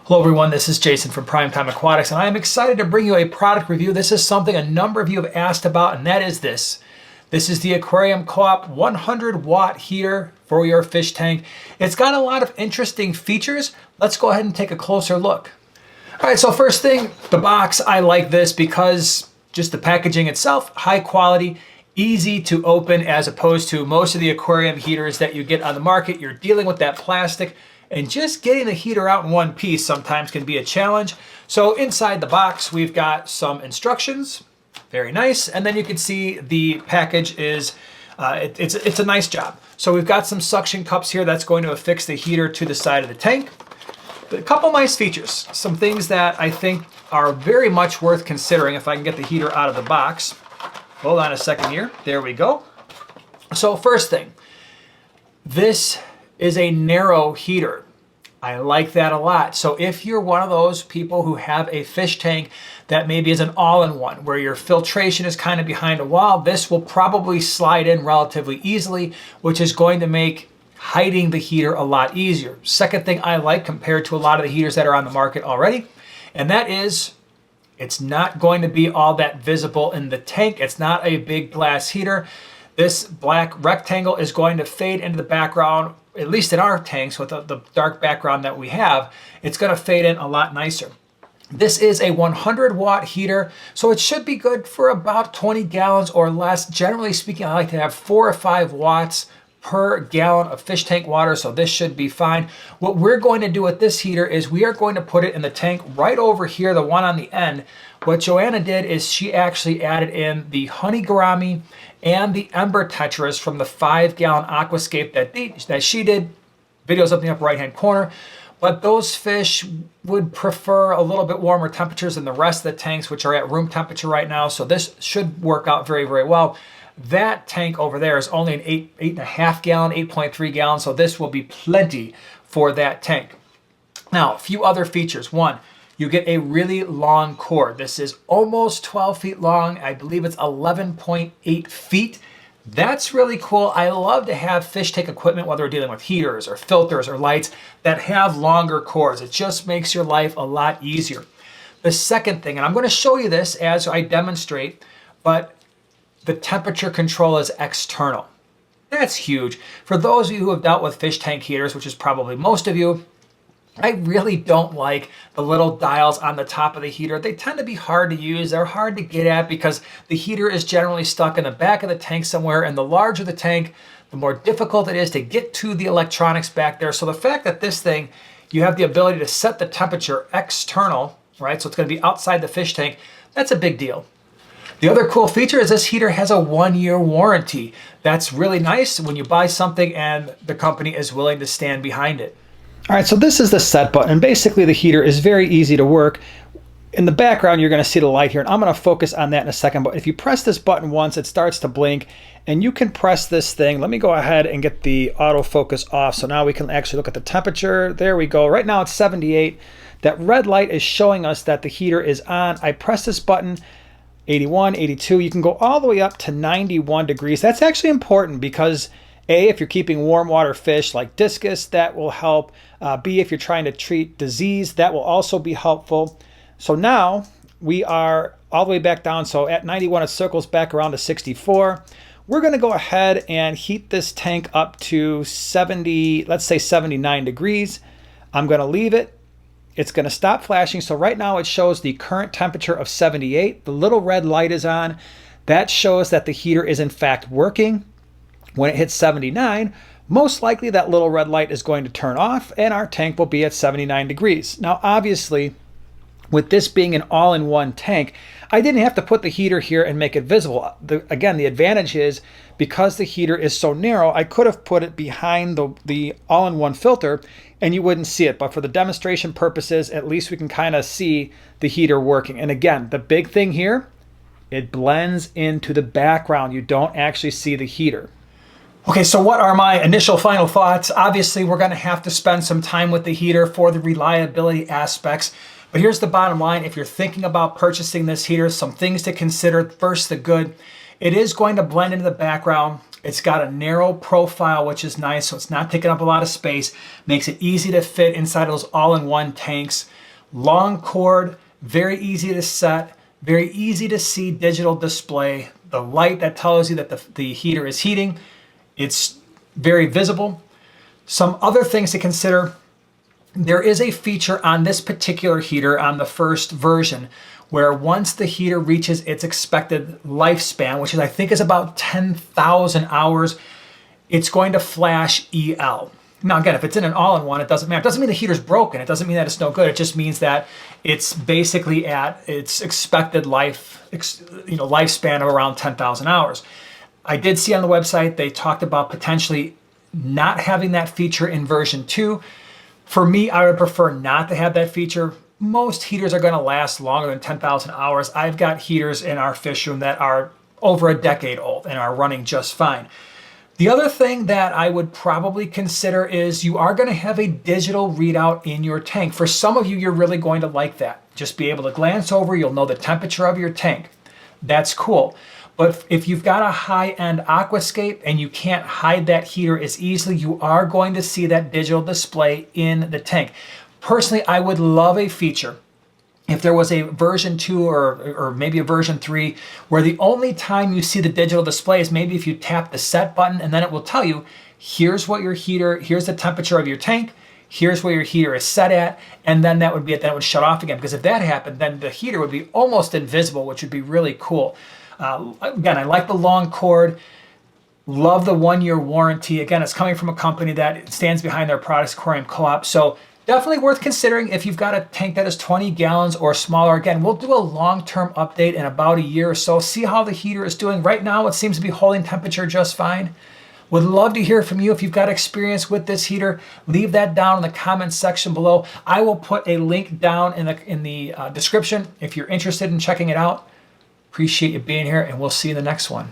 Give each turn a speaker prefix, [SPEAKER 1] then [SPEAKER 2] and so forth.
[SPEAKER 1] Hello everyone, this is Jason from Primetime Aquatics, and I am excited to bring you a product review. This is something a number of you have asked about, and that is this. This is the Aquarium Co-op 100 watt heater for your fish tank. It's got a lot of interesting features. Let's go ahead and take a closer look. All right, so first thing, the box. I like this because just the packaging itself, high quality, easy to open, as opposed to most of the aquarium heaters that you get on the market. You're dealing with that plastic, and just getting the heater out in one piece sometimes can be a challenge. So inside the box, we've got some instructions, very nice. And then you can see the package is, it's a nice job. So we've got some suction cups here that's going to affix the heater to the side of the tank. A couple nice features, some things that I think are very much worth considering if I can get the heater out of the box. Hold on a second here, there we go. So first thing, this is a narrow heater. I like that a lot. So if you're one of those people who have a fish tank that maybe is an all-in-one, where your filtration is kind of behind a wall, this will probably slide in relatively easily, which is going to make hiding the heater a lot easier. Second thing I like compared to a lot of the heaters that are on the market already, and that is it's not going to be all that visible in the tank. It's not a big glass heater. This black rectangle is going to fade into the background, at least in our tanks with the dark background that we have. It's going to fade in a lot nicer. This is a 100 watt heater, so it should be good for about 20 gallons or less. Generally speaking, I like to have 4 or 5 watts per gallon of fish tank water, so this should be fine. What we're going to do with this heater is we are going to put it in the tank right over here, the one on the end. What Joanna did is she actually added in the honey gourami and the ember tetras from the 5-gallon aquascape that she did. Video's up in the upper right hand corner. But those fish would prefer a little bit warmer temperatures than the rest of the tanks, which are at room temperature right now. So this should work out very, very well. That tank over there is only an 8.5 gallon, 8.3 gallon. So this will be plenty for that tank. Now, a few other features. One, you get a really long cord. This is almost 12 feet long. I believe it's 11.8 feet. That's really cool. I love to have fish tank equipment, whether we're dealing with heaters or filters or lights, that have longer cords. It just makes your life a lot easier. The second thing, and I'm going to show you this as I demonstrate, but the temperature control is external. That's huge. For those of you who have dealt with fish tank heaters, which is probably most of you, I really don't like the little dials on the top of the heater. They tend to be hard to use. They're hard to get at because the heater is generally stuck in the back of the tank somewhere, and the larger the tank, the more difficult it is to get to the electronics back there. So the fact that this thing, you have the ability to set the temperature external, right? So it's going to be outside the fish tank. That's a big deal. The other cool feature is this heater has a 1-year warranty. That's really nice when you buy something and the company is willing to stand behind it. All right, so this is the set button, and basically the heater is very easy to work. In the background, you're going to see the light here, and I'm going to focus on that in a second. But if you press this button once, it starts to blink, and you can press this thing. Let me go ahead and get the autofocus off, so now we can actually look at the temperature. There we go. Right now it's 78. That red light is showing us that the heater is on. I press this button, 81, 82. You can go all the way up to 91 degrees. That's actually important because A, if you're keeping warm water fish like discus, that will help. B, if you're trying to treat disease, that will also be helpful. So now we are all the way back down. So at 91, it circles back around to 64. We're going to go ahead and heat this tank up to 70, let's say 79 degrees. I'm going to leave it. It's going to stop flashing. So right now it shows the current temperature of 78. The little red light is on. That shows that the heater is in fact working. When it hits 79, most likely that little red light is going to turn off and our tank will be at 79 degrees. Now, obviously, with this being an all-in-one tank, I didn't have to put the heater here and make it visible. Again, the advantage is because the heater is so narrow, I could have put it behind the all-in-one filter and you wouldn't see it. But for the demonstration purposes, at least we can kind of see the heater working. And again, the big thing here, it blends into the background. You don't actually see the heater. Okay, so what are my initial final thoughts? Obviously, we're going to have to spend some time with the heater for the reliability aspects. But here's the bottom line. If you're thinking about purchasing this heater, some things to consider. First, the good. It is going to blend into the background. It's got a narrow profile, which is nice, so it's not taking up a lot of space. Makes it easy to fit inside of those all-in-one tanks. Long cord, very easy to set, very easy to see digital display. The light that tells you that the heater is heating, it's very visible. Some other things to consider: there is a feature on this particular heater on the first version where once the heater reaches its expected lifespan, which is I think is about 10,000 hours, it's going to flash EL. Now again, if it's in an all-in-one, it doesn't matter. It doesn't mean the heater's broken. It doesn't mean that it's no good. It just means that it's basically at its expected lifespan of around 10,000 hours. I did see on the website they talked about potentially not having that feature in version 2. For me, I would prefer not to have that feature. Most heaters are going to last longer than 10,000 hours. I've got heaters in our fish room that are over a decade old and are running just fine. The other thing that I would probably consider is you are going to have a digital readout in your tank. For some of you, you're really going to like that. Just be able to glance over, you'll know the temperature of your tank. That's cool. But if you've got a high-end aquascape and you can't hide that heater as easily, you are going to see that digital display in the tank. Personally, I would love a feature if there was a version 2 or maybe a version 3 where the only time you see the digital display is maybe if you tap the set button, and then it will tell you, here's what your heater, here's the temperature of your tank, here's where your heater is set at, and then that would be it. Then it would shut off again, because if that happened, then the heater would be almost invisible, which would be really cool. Again, I like the long cord. Love the 1-year warranty. Again, it's coming from a company that stands behind their products, Aquarium Co-op. So definitely worth considering if you've got a tank that is 20 gallons or smaller. Again, we'll do a long-term update in about a year or so. See how the heater is doing. Right now, it seems to be holding temperature just fine. Would love to hear from you. If you've got experience with this heater, leave that down in the comments section below. I will put a link down in the description if you're interested in checking it out. Appreciate you being here, and we'll see you in the next one.